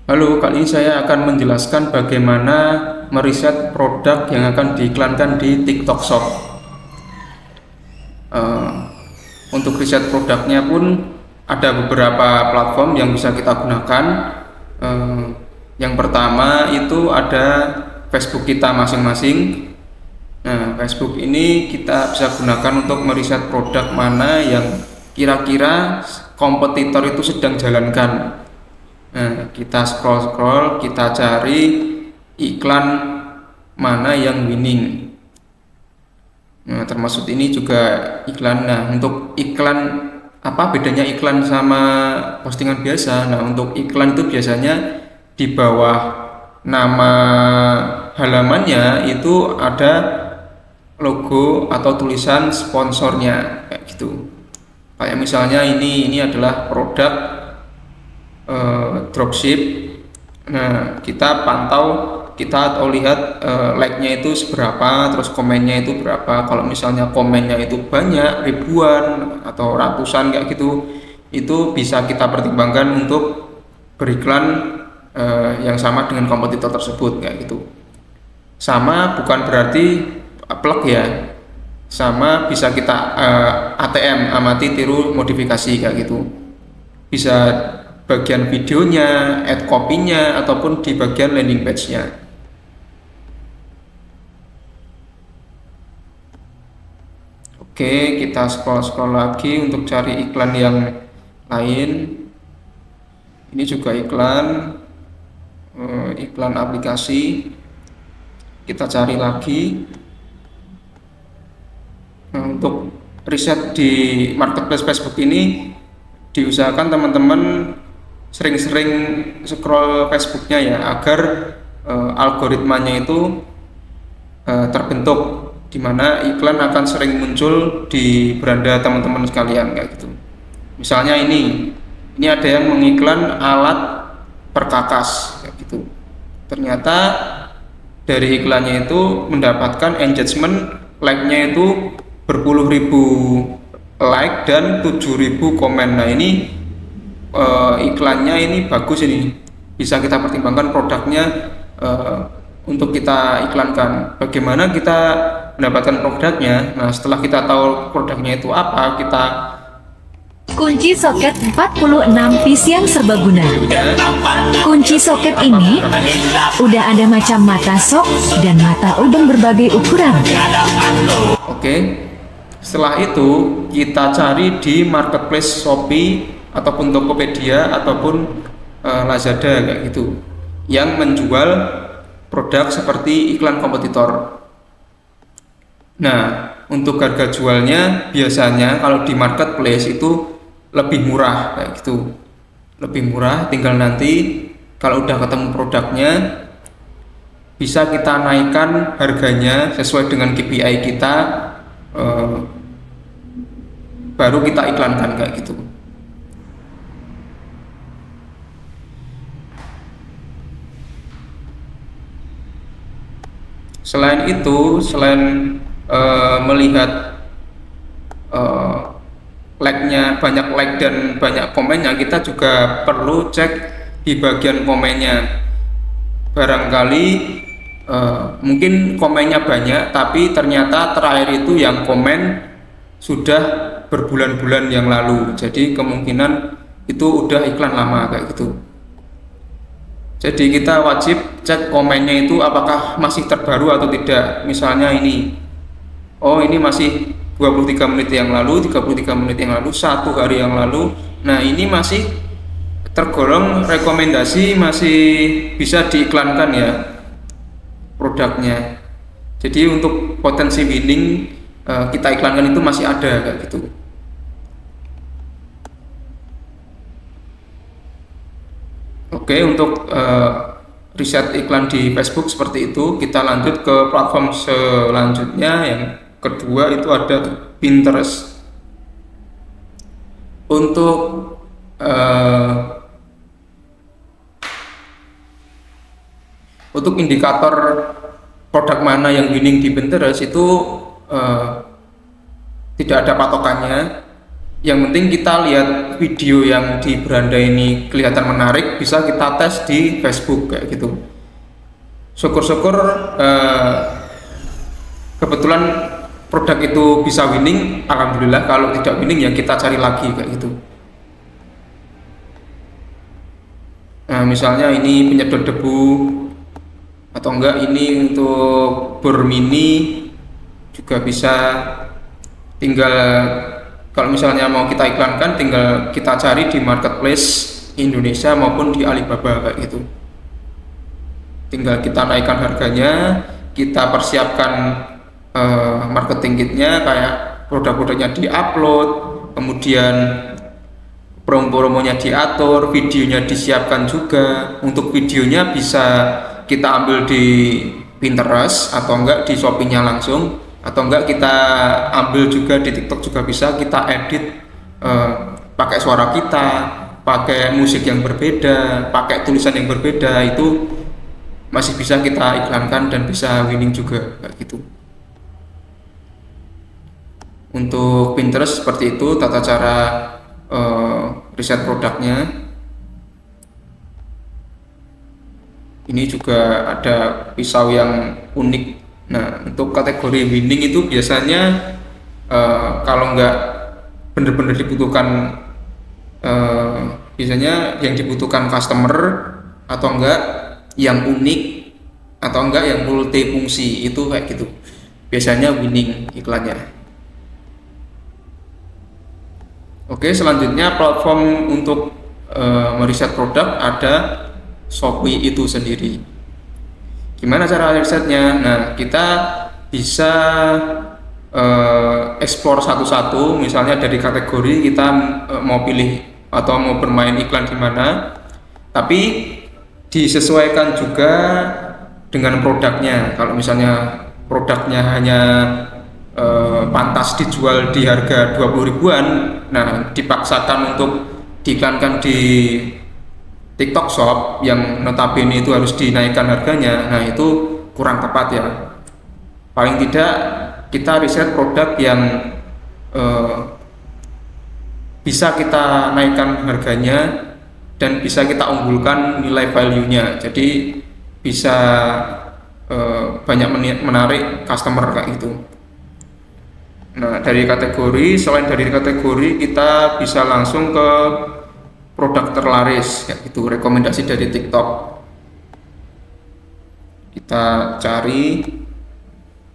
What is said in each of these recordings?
Halo, kali ini saya akan menjelaskan bagaimana meriset produk yang akan diiklankan di TikTok Shop. Eh, untuk riset produknya pun ada beberapa platform yang bisa kita gunakan. Yang pertama itu ada Facebook kita masing-masing. Nah, Facebook ini kita bisa gunakan untuk meriset produk mana yang kira-kira kompetitor itu sedang jalankan. Nah, kita scroll, kita cari iklan mana yang winning. Nah, termasuk ini juga iklan. Nah, untuk iklan apa bedanya iklan sama postingan biasa? Nah, untuk iklan itu biasanya di bawah nama halamannya itu ada logo atau tulisan sponsornya kayak gitu. Kayak misalnya ini adalah produk dropship. Nah, kita pantau, kita atau lihat like-nya itu seberapa, terus komennya itu berapa. Kalau misalnya komennya itu banyak, ribuan atau ratusan kayak gitu, itu bisa kita pertimbangkan untuk beriklan yang sama dengan kompetitor tersebut kayak gitu. Sama bukan berarti plug ya. Sama bisa kita ATM, amati tiru modifikasi kayak gitu. Bisa bagian videonya, add copy-nya, ataupun di bagian landing page-nya. Oke, kita scroll lagi untuk cari iklan yang lain. Ini juga iklan aplikasi. Kita cari lagi. Nah, untuk riset di marketplace Facebook ini diusahakan teman-teman sering-sering scroll Facebooknya ya, agar algoritmanya itu terbentuk, dimana iklan akan sering muncul di beranda teman-teman sekalian kayak gitu. Misalnya ini ada yang mengiklan alat perkakas kayak gitu. Ternyata dari iklannya itu mendapatkan engagement, like-nya itu berpuluh ribu like dan 7.000 komen. Nah, ini iklannya ini bagus, ini bisa kita pertimbangkan produknya untuk kita iklankan. Bagaimana kita mendapatkan produknya? Nah, setelah kita tahu produknya itu apa, kita kunci soket 46 piece yang serbaguna. Kunci soket ini udah ada macam mata sok dan mata udang berbagai ukuran. Oke. Setelah itu kita cari di marketplace Shopee ataupun Tokopedia ataupun Lazada kayak gitu, yang menjual produk seperti iklan kompetitor. Nah, untuk harga jualnya biasanya kalau di marketplace itu lebih murah kayak gitu, lebih murah. Tinggal nanti kalau udah ketemu produknya bisa kita naikkan harganya sesuai dengan KPI kita, baru kita iklankan kayak gitu. Selain itu, selain melihat like-nya, banyak like dan banyak komennya, kita juga perlu cek di bagian komennya. Barangkali mungkin komennya banyak, tapi ternyata terakhir itu yang komen sudah berbulan-bulan yang lalu, jadi kemungkinan itu udah iklan lama kayak gitu. Jadi kita wajib cek komennya itu apakah masih terbaru atau tidak. Misalnya ini, oh ini masih 23 menit yang lalu, 33 menit yang lalu, 1 hari yang lalu. Nah, ini masih tergolong rekomendasi, masih bisa diiklankan ya produknya. Jadi untuk potensi winning kita iklankan itu masih ada kayak gitu. Oke, untuk riset iklan di Facebook seperti itu. Kita lanjut ke platform selanjutnya, yang kedua itu ada Pinterest. Untuk indikator produk mana yang winning di Pinterest itu tidak ada patokannya. Yang penting kita lihat video yang di beranda ini kelihatan menarik, bisa kita tes di Facebook kayak gitu. Syukur-syukur kebetulan produk itu bisa winning, alhamdulillah. Kalau tidak winning ya kita cari lagi kayak gitu. Nah, misalnya ini penyedot debu, atau enggak ini untuk bor mini juga bisa. Tinggal kalau misalnya mau kita iklankan, tinggal kita cari di marketplace Indonesia maupun di Alibaba kayak gitu. Tinggal kita naikkan harganya, kita persiapkan marketing kitnya, kayak produk-produknya di-upload, kemudian promo-promonya diatur, videonya disiapkan juga. Untuk videonya bisa kita ambil di Pinterest atau enggak di Shopee-nya langsung, atau enggak kita ambil juga di TikTok juga bisa. Kita edit pakai suara kita, pakai musik yang berbeda, pakai tulisan yang berbeda, itu masih bisa kita iklankan dan bisa winning juga kayak gitu. Untuk Pinterest seperti itu tata cara riset produknya. Ini juga ada pisau yang unik. Nah, untuk kategori winning itu biasanya kalau nggak benar-benar dibutuhkan, biasanya yang dibutuhkan customer, atau enggak yang unik, atau enggak yang multi fungsi, itu kayak gitu. Biasanya winning iklannya. Oke, selanjutnya platform untuk meriset produk ada Shopee itu sendiri. Gimana cara risetnya? Nah, kita bisa explore satu-satu. Misalnya dari kategori kita mau pilih atau mau bermain iklan di mana, tapi disesuaikan juga dengan produknya. Kalau misalnya produknya hanya pantas dijual di harga 20 ribuan, nah dipaksakan untuk diiklankan di TikTok Shop yang notabene itu harus dinaikkan harganya, nah itu kurang tepat ya. Paling tidak kita riset produk yang bisa kita naikkan harganya dan bisa kita unggulkan nilai value-nya, jadi bisa banyak menarik customer kayak gitu. Nah, dari kategori, selain dari kategori, kita bisa langsung ke produk terlaris, kayak gitu, rekomendasi dari TikTok. Kita cari,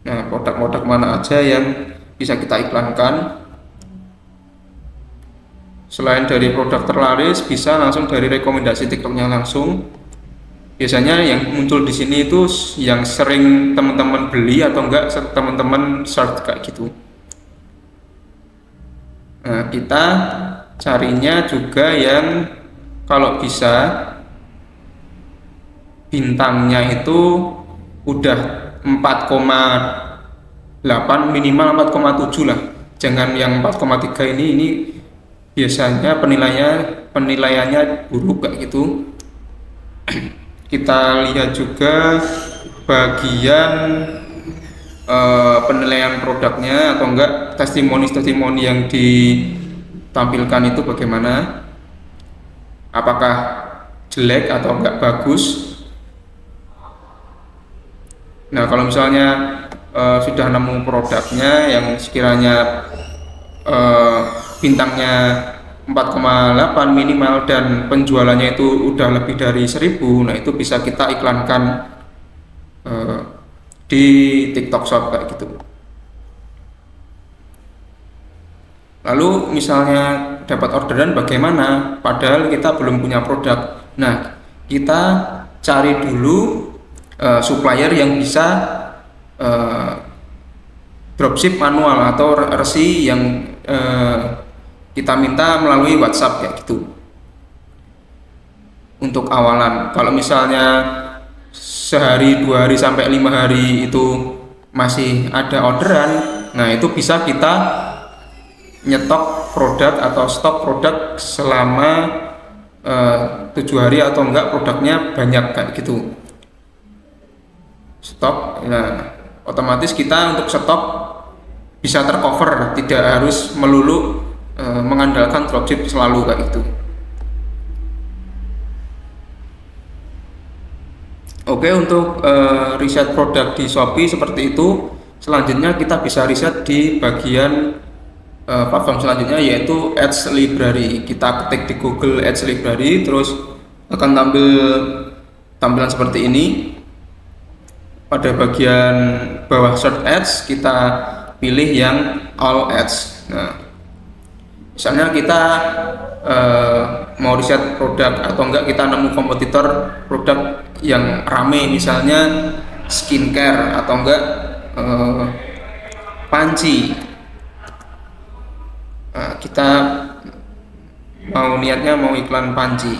nah produk-produk mana aja yang bisa kita iklankan. Selain dari produk terlaris, bisa langsung dari rekomendasi TikToknya langsung. Biasanya yang muncul di sini itu yang sering teman-teman beli atau enggak teman-teman search kayak gitu. Nah, kita carinya juga yang kalau bisa bintangnya itu udah 4,8 minimal 4,7 lah. Jangan yang 4,3 ini biasanya penilaiannya buruk kayak gitu. Kita lihat juga bagian penilaian produknya atau enggak testimoni yang ditampilkan itu bagaimana, apakah jelek atau enggak bagus. Nah, kalau misalnya sudah nemu produknya yang sekiranya bintangnya 4,8 minimal dan penjualannya itu udah lebih dari 1000, nah itu bisa kita iklankan di TikTok Shop kayak gitu. Lalu misalnya dapat orderan bagaimana? Padahal kita belum punya produk. Nah, kita cari dulu supplier yang bisa dropship manual atau resi yang kita minta melalui WhatsApp kayak gitu. Untuk awalan, kalau misalnya sehari, 2 hari sampai 5 hari itu masih ada orderan, nah itu bisa kita nyetok produk atau stok produk selama 7 hari atau enggak produknya banyak kayak gitu. Stok, nah otomatis kita untuk stok bisa tercover, tidak harus melulu mengandalkan dropship selalu kayak gitu. Oke, untuk riset produk di Shopee seperti itu. Selanjutnya kita bisa riset di bagian platform selanjutnya, yaitu Ads Library. Kita ketik di Google Ads Library, terus akan tampil tampilan seperti ini. Pada bagian bawah Search Ads kita pilih yang All Ads. Nah, misalnya kita mau riset produk atau enggak, kita nemu kompetitor produk yang rame, misalnya skincare atau enggak panci. Nah, kita mau niatnya mau iklan panci.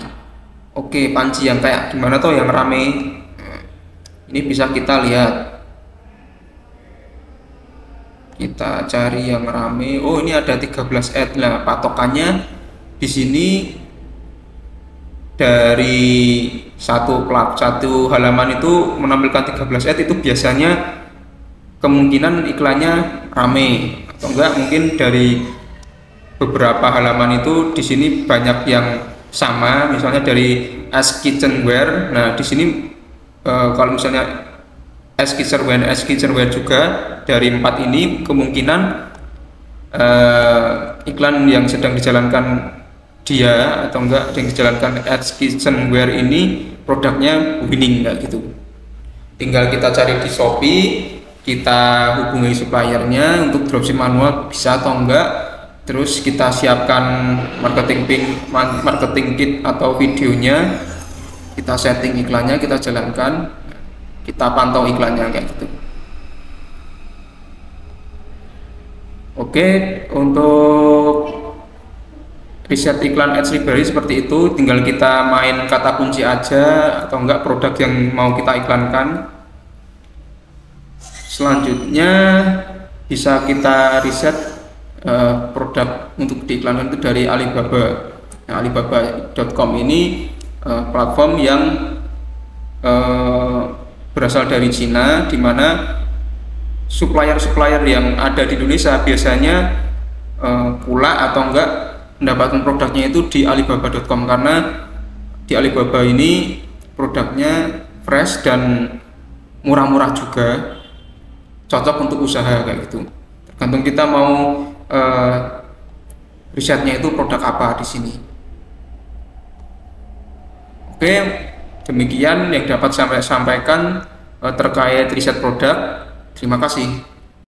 Oke, panci yang kayak gimana tuh yang rame? Nah, ini bisa kita lihat. Kita cari yang rame. Oh, ini ada 13 ad. Nah, patokannya di sini dari satu halaman itu menampilkan 13 ad, itu biasanya kemungkinan iklannya rame, atau enggak mungkin dari beberapa halaman itu di sini banyak yang sama, misalnya dari Ask Kitchenware. Nah, di sini kalau misalnya Ask Kitchenware juga, dari 4 ini kemungkinan iklan yang sedang dijalankan dia atau enggak yang dijalankan Ask Kitchenware ini produknya winning kayak gitu. Tinggal kita cari di Shopee, kita hubungi suppliernya untuk dropship manual bisa atau enggak, terus kita siapkan marketing kit atau videonya, kita setting iklannya, kita jalankan, kita pantau iklannya kayak gitu. Oke, untuk riset iklan Ads Library seperti itu. Tinggal kita main kata kunci aja atau enggak produk yang mau kita iklankan. Selanjutnya bisa kita riset produk untuk diiklankan itu dari Alibaba. Nah, Alibaba.com ini platform yang berasal dari Cina, di mana supplier yang ada di Indonesia biasanya pula atau enggak mendapatkan produknya itu di Alibaba.com, karena di Alibaba ini produknya fresh dan murah-murah juga, cocok untuk usaha kayak gitu. Tergantung kita mau risetnya itu produk apa di sini. Oke, demikian yang dapat saya sampaikan terkait riset produk. Terima kasih.